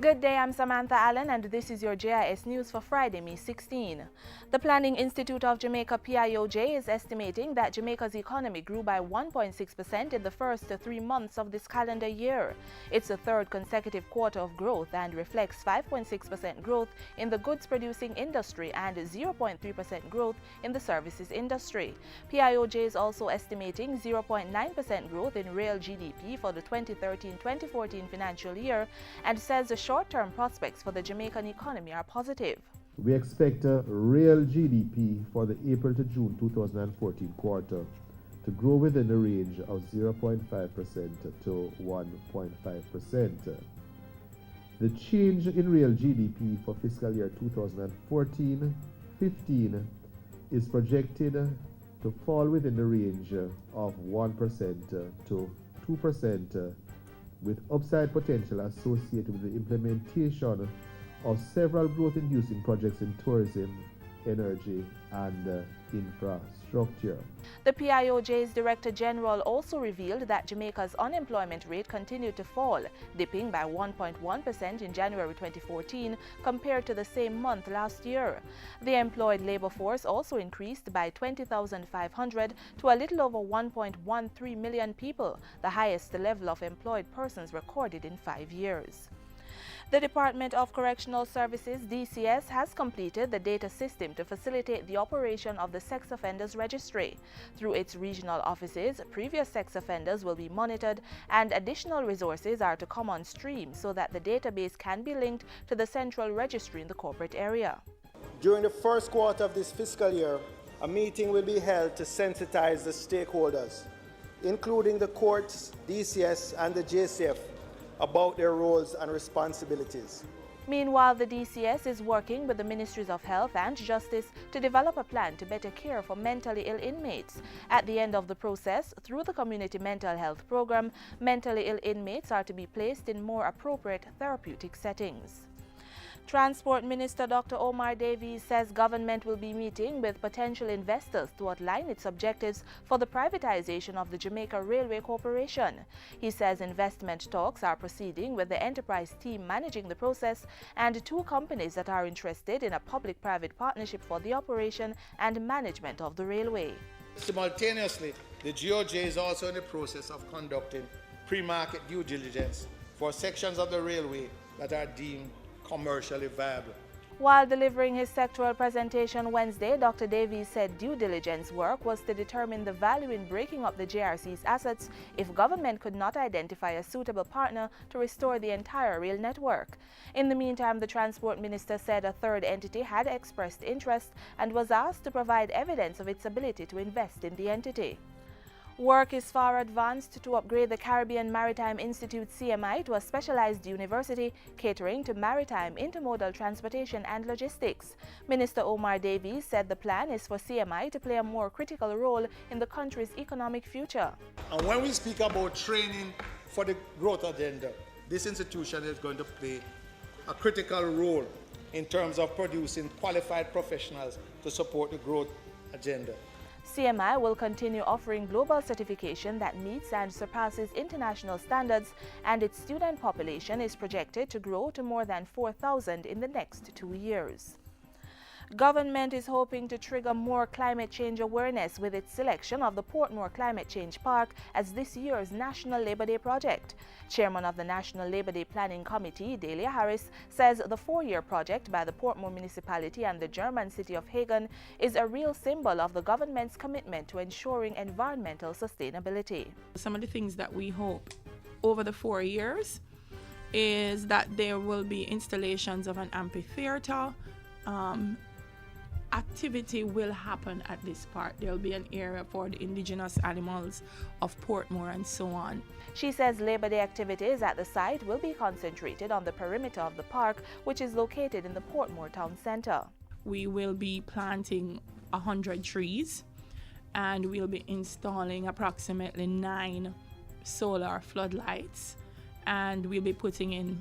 Good day, I'm Samantha Allen and this is your JIS News for Friday, May 16. The Planning Institute of Jamaica PIOJ is estimating that Jamaica's economy grew by 1.6% in the first 3 months of this calendar year. It's the third consecutive quarter of growth and reflects 5.6% growth in the goods-producing industry and 0.3% growth in the services industry. PIOJ is also estimating 0.9% growth in real GDP for the 2013-2014 financial year and says the short-term prospects for the Jamaican economy are positive. We expect a real GDP for the April to June 2014 quarter to grow within the range of 0.5% to 1.5%. The change in real GDP for fiscal year 2014-15 is projected to fall within the range of 1% to 2%, with upside potential associated with the implementation of several growth-inducing projects in tourism, energy, and infrastructure. The PIOJ's Director General also revealed that Jamaica's unemployment rate continued to fall, dipping by 1.1% in January 2014 compared to the same month last year. The employed labor force also increased by 20,500 to a little over 1.13 million people, the highest level of employed persons recorded in 5 years. The Department of Correctional Services, DCS, has completed the data system to facilitate the operation of the Sex Offenders Registry. Through its regional offices, previous sex offenders will be monitored and additional resources are to come on stream so that the database can be linked to the central registry in the corporate area. During the first quarter of this fiscal year, a meeting will be held to sensitize the stakeholders, including the courts, DCS, and the JCF, about their roles and responsibilities. Meanwhile, the DCS is working with the Ministries of Health and Justice to develop a plan to better care for mentally ill inmates. At the end of the process, through the Community Mental Health Program, mentally ill inmates are to be placed in more appropriate therapeutic settings. Transport Minister Dr. Omar Davies says government will be meeting with potential investors to outline its objectives for the privatization of the Jamaica Railway Corporation. He says investment talks are proceeding with the enterprise team managing the process and 2 companies that are interested in a public-private partnership for the operation and management of the railway. Simultaneously, the GOJ is also in the process of conducting pre-market due diligence for sections of the railway that are deemed commercially viable. While delivering his sectoral presentation Wednesday, Dr. Davies said due diligence work was to determine the value in breaking up the JRC's assets if government could not identify a suitable partner to restore the entire rail network. In the meantime, the Transport Minister said a third entity had expressed interest and was asked to provide evidence of its ability to invest in the entity. Work is far advanced to upgrade the Caribbean Maritime Institute CMI to a specialized university catering to maritime intermodal transportation and logistics. Minister Omar Davies said the plan is for CMI to play a more critical role in the country's economic future. And when we speak about training for the growth agenda, this institution is going to play a critical role in terms of producing qualified professionals to support the growth agenda. CMI will continue offering global certification that meets and surpasses international standards, and its student population is projected to grow to more than 4,000 in the next 2 years. Government is hoping to trigger more climate change awareness with its selection of the Portmore Climate Change Park as this year's National Labor Day project. Chairman of the National Labor Day Planning Committee, Delia Harris, says the 4-year project by the Portmore Municipality and the German city of Hagen is a real symbol of the government's commitment to ensuring environmental sustainability. Some of the things that we hope over the 4 years is that there will be installations of an amphitheater. Activity will happen at this park. There will be an area for the indigenous animals of Portmore and so on. She says Labor Day activities at the site will be concentrated on the perimeter of the park, which is located in the Portmore Town Centre. We will be planting 100 trees and we'll be installing approximately 9 solar floodlights, and we'll be putting in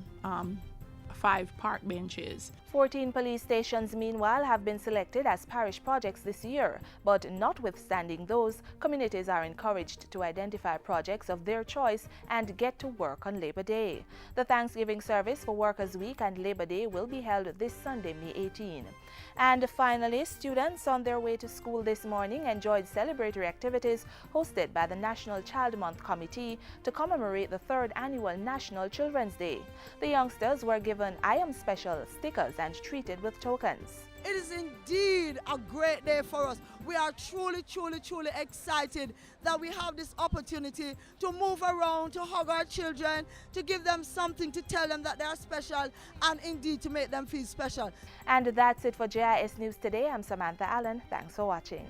5 park benches. 14 police stations, meanwhile, have been selected as parish projects this year. But notwithstanding those, communities are encouraged to identify projects of their choice and get to work on Labor Day. The Thanksgiving service for Workers' Week and Labor Day will be held this Sunday, May 18. And finally, students on their way to school this morning enjoyed celebratory activities hosted by the National Child Month Committee to commemorate the 3rd annual National Children's Day. The youngsters were given I Am Special stickers and treated with tokens. It is indeed a great day for us. We are truly excited that we have this opportunity to move around, to hug our children, to give them something to tell them that they are special and indeed to make them feel special. And that's it for JIS News Today. I'm Samantha Allen. Thanks for watching.